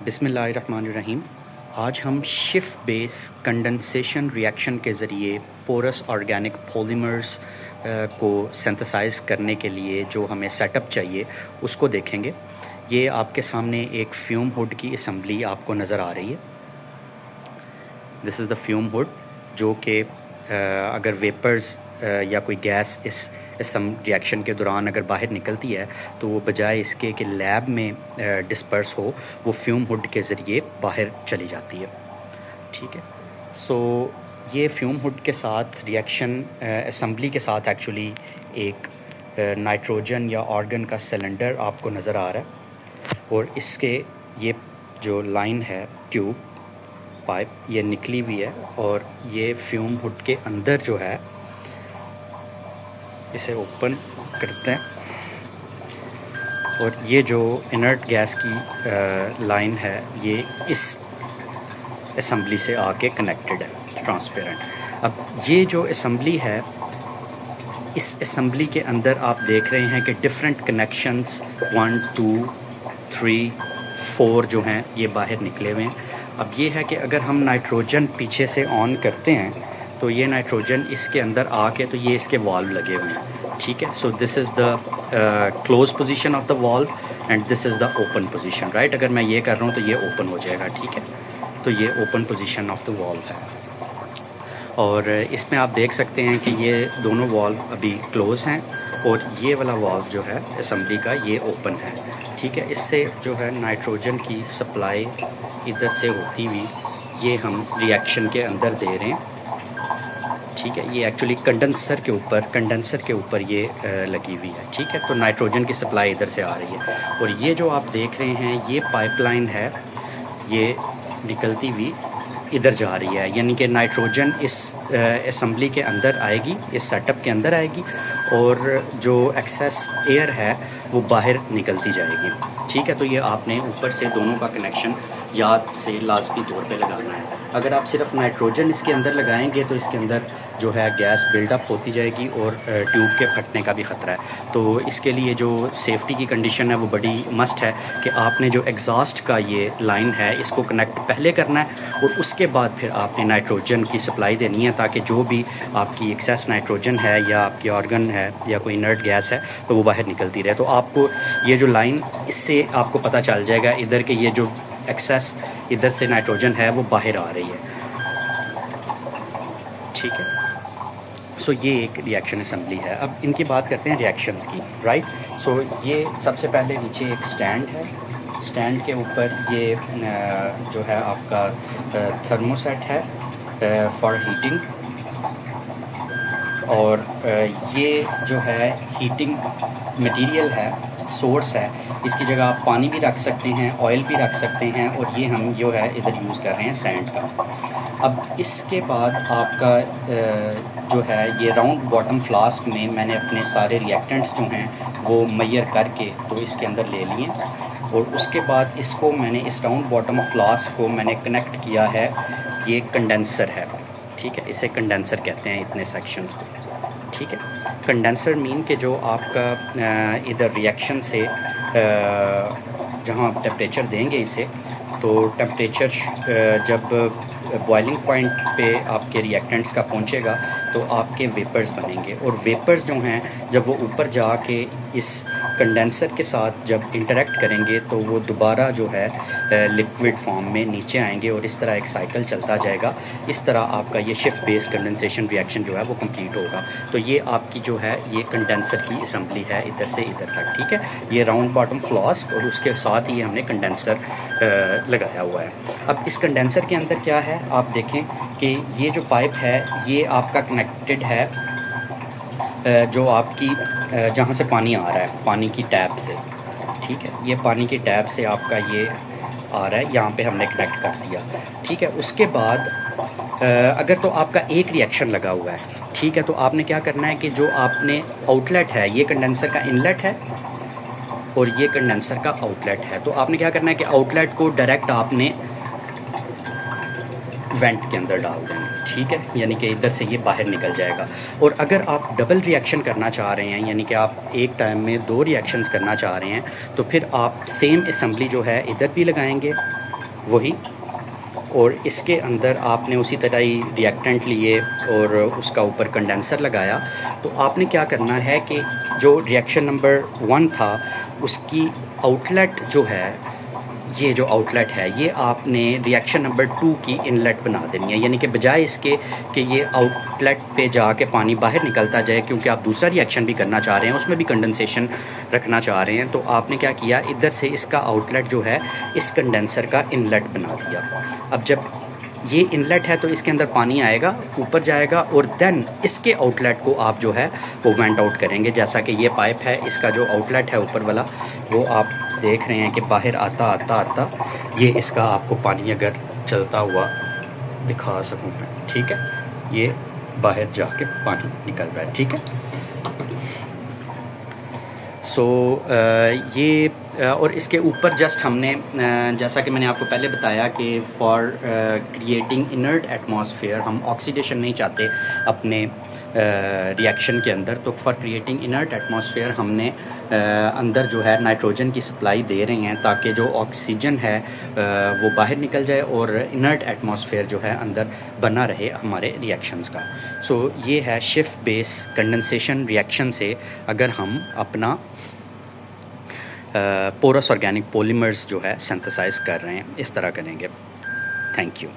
बिस्मिल्लाहिर्रहमानिर्रहीम। आज हम शिफ्ट बेस कंडेंसेशन रिएक्शन के ज़रिए पोरस ऑर्गेनिक पॉलीमर्स को सिंथेसाइज़ करने के लिए जो हमें सेटअप चाहिए उसको देखेंगे। ये आपके सामने एक फ्यूम हुड की असम्बली आपको नज़र आ रही है। This is the fume hood जो कि अगर वेपर्स या कोई गैस इस रिएक्शन के दौरान अगर बाहर निकलती है तो वो बजाय इसके कि लैब में डिस्पर्स हो, वो फ्यूम हुड के ज़रिए बाहर चली जाती है। ठीक है, सो ये फ्यूम हुड के साथ रिएक्शन असम्बली के साथ एक्चुअली एक नाइट्रोजन या ऑर्गन का सिलेंडर आपको नज़र आ रहा है, और इसके ये जो लाइन है ट्यूब पाइप ये निकली हुई है, और ये फ्यूम हुड के अंदर जो है इसे ओपन करते हैं, और ये जो इनर्ट गैस की लाइन है ये इस असम्बली से आके कनेक्टेड है, ट्रांसपेरेंट। अब ये जो असम्बली है, इस असम्बली के अंदर आप देख रहे हैं कि डिफरेंट कनेक्शंस 1 2 3 4 जो हैं ये बाहर निकले हुए हैं। अब ये है कि अगर हम नाइट्रोजन पीछे से ऑन करते हैं तो ये नाइट्रोजन इसके अंदर आके तो ये इसके वाल्व लगे हुए हैं। ठीक है, so this is the close position of the valve and this is the open position, right. अगर मैं ये कर रहा हूँ तो ये ओपन हो जाएगा। ठीक है, तो ये open position of the valve है, और इसमें आप देख सकते हैं कि ये दोनों वाल्व अभी क्लोज़ हैं, और ये वाला वाल्व जो है असम्बली का ये ओपन है। ठीक है, इससे जो है नाइट्रोजन की सप्लाई इधर से होती हुई ये हम रिएक्शन के अंदर दे रहे हैं। ठीक है, ये एक्चुअली कंडेंसर के ऊपर ये लगी हुई है। ठीक है, तो नाइट्रोजन की सप्लाई इधर से आ रही है, और ये जो आप देख रहे हैं ये पाइपलाइन है, ये निकलती हुई इधर जा रही है, यानी कि नाइट्रोजन इस असम्बली के अंदर आएगी, इस सेटअप के अंदर आएगी, और जो एक्सेस एयर है वो बाहर निकलती जाएगी। ठीक है, तो ये आपने ऊपर से दोनों का कनेक्शन याद से लाजमी तौर पे लगाना है। अगर आप सिर्फ नाइट्रोजन इसके अंदर लगाएंगे तो इसके अंदर जो है गैस बिल्डअप होती जाएगी और ट्यूब के फटने का भी ख़तरा है। तो इसके लिए जो सेफ़्टी की कंडीशन है वो बड़ी मस्ट है कि आपने जो एग्ज़ॉस्ट का ये लाइन है इसको कनेक्ट पहले करना है, और उसके बाद फिर आपने नाइट्रोजन की सप्लाई देनी है, ताकि जो भी आपकी एक्सेस नाइट्रोजन है या आपकी ऑर्गन है या कोई इनर्ट गैस है तो वो बाहर निकलती रहे। तो आपको ये जो लाइन, इससे आपको पता चल जाएगा इधर के ये जो एक्सेस इधर से नाइट्रोजन है वो बाहर आ रही है। ठीक है, सो ये एक रिएक्शन असम्बली है। अब इनकी बात करते हैं रिएक्शंस की, राइट। सो ये सबसे पहले नीचे एक स्टैंड है, स्टैंड के ऊपर ये जो है आपका थर्मोसेट है फॉर हीटिंग, और ये जो है हीटिंग मटेरियल है, सोर्स है। इसकी जगह आप पानी भी रख सकते हैं, ऑयल भी रख सकते हैं, और ये हम जो है इधर यूज़ कर रहे हैं सैंड का। अब इसके बाद आपका जो है ये राउंड बॉटम फ्लास्क में मैंने अपने सारे रिएक्टेंट्स जो हैं वो मैयर करके तो इसके अंदर ले लिए, और उसके बाद इसको मैंने इस राउंड बॉटम फ्लास्क को मैंने कनेक्ट किया है, ये कंडेंसर है। ठीक है, इसे कंडेंसर कहते हैं इतने सेक्शन को। ठीक है, कंडेंसर मीन कि जो आपका इधर रिएक्शन से जहाँ आप टेम्परेचर देंगे इसे, तो टेम्परेचर जब बॉइलिंग पॉइंट पे आपके रिएक्टेंट्स का पहुंचेगा तो आपके वेपर्स बनेंगे, और वेपर्स जो हैं जब वो ऊपर जाके इस कंडेंसर के साथ जब इंटरेक्ट करेंगे तो वो दोबारा जो है लिक्विड फॉर्म में नीचे आएंगे, और इस तरह एक साइकिल चलता जाएगा। इस तरह आपका ये शिफ्ट बेस्ड कंडेंसेशन रिएक्शन जो है वो कंप्लीट होगा। तो ये आपकी जो है ये कंडेंसर की असम्बली है इधर से इधर तक। ठीक है, ये राउंड बॉटम फ्लास्क और उसके साथ ही हमने कंडेंसर लगाया हुआ है। अब इस कंडेंसर के अंदर क्या है, आप देखें कि ये जो पाइप है ये आपका कनेक्टेड है जो आपकी जहाँ से पानी आ रहा है, पानी की टैप से। ठीक है, ये पानी की टैप से आपका ये आ रहा है, यहाँ पे हमने कनेक्ट कर दिया। ठीक है, उसके बाद अगर तो आपका एक रिएक्शन लगा हुआ है, ठीक है, तो आपने क्या करना है कि जो आपने आउटलेट है, ये कंडेंसर का इनलेट है और ये कंडेंसर का आउटलेट है, तो आपने क्या करना है कि आउटलेट को डायरेक्ट आपने वेंट के अंदर डाल देंगे। ठीक है, यानी कि इधर से ये बाहर निकल जाएगा। और अगर आप डबल रिएक्शन करना चाह रहे हैं, यानी कि आप एक टाइम में 2 रिएक्शंस करना चाह रहे हैं, तो फिर आप सेम असम्बली जो है इधर भी लगाएंगे वही, और इसके अंदर आपने उसी तरह ही रिएक्टेंट लिए और उसका ऊपर कंडेंसर लगाया। तो आपने क्या करना है कि जो रिएक्शन नंबर 1 था उसकी आउटलेट जो है, ये जो आउटलेट है ये आपने रिएक्शन नंबर 2 की इनलेट बना देनी है, यानी कि बजाय इसके कि ये आउटलेट पे जाके पानी बाहर निकलता जाए, क्योंकि आप दूसरा रिएक्शन भी करना चाह रहे हैं, उसमें भी कंडेंसेशन रखना चाह रहे हैं, तो आपने क्या किया, इधर से इसका आउटलेट जो है इस कंडेंसर का इनलेट बना दिया। अब जब ये इनलेट है तो इसके अंदर पानी आएगा, ऊपर जाएगा, और देन इसके आउटलेट को आप जो है वो वेंट आउट करेंगे। जैसा कि ये पाइप है, इसका जो आउटलेट है ऊपर वाला वो आप देख रहे हैं कि बाहर आता आता आता ये इसका आपको पानी अगर चलता हुआ दिखा सकूं मैं, ठीक है, ये बाहर जाके पानी निकल रहा है, ठीक है। सो ये और इसके ऊपर जस्ट हमने जैसा कि मैंने आपको पहले बताया कि फॉर क्रिएटिंग इनर्ट एटमॉस्फेयर, हम ऑक्सीडेशन नहीं चाहते अपने रिएक्शन के अंदर, तो फॉर क्रिएटिंग इनर्ट एटमॉस्फेयर हमने अंदर जो है नाइट्रोजन की सप्लाई दे रहे हैं ताकि जो ऑक्सीजन है वो बाहर निकल जाए और इनर्ट एटमॉस्फेयर जो है अंदर बना रहे हमारे रिएक्शंस का। सो ये है शिफ्ट बेस कंडेंसेशन रिएक्शन से अगर हम अपना पोरस ऑर्गेनिक पॉलीमर्स जो है सिंथेसाइज कर रहे हैं, इस तरह करेंगे। Thank you.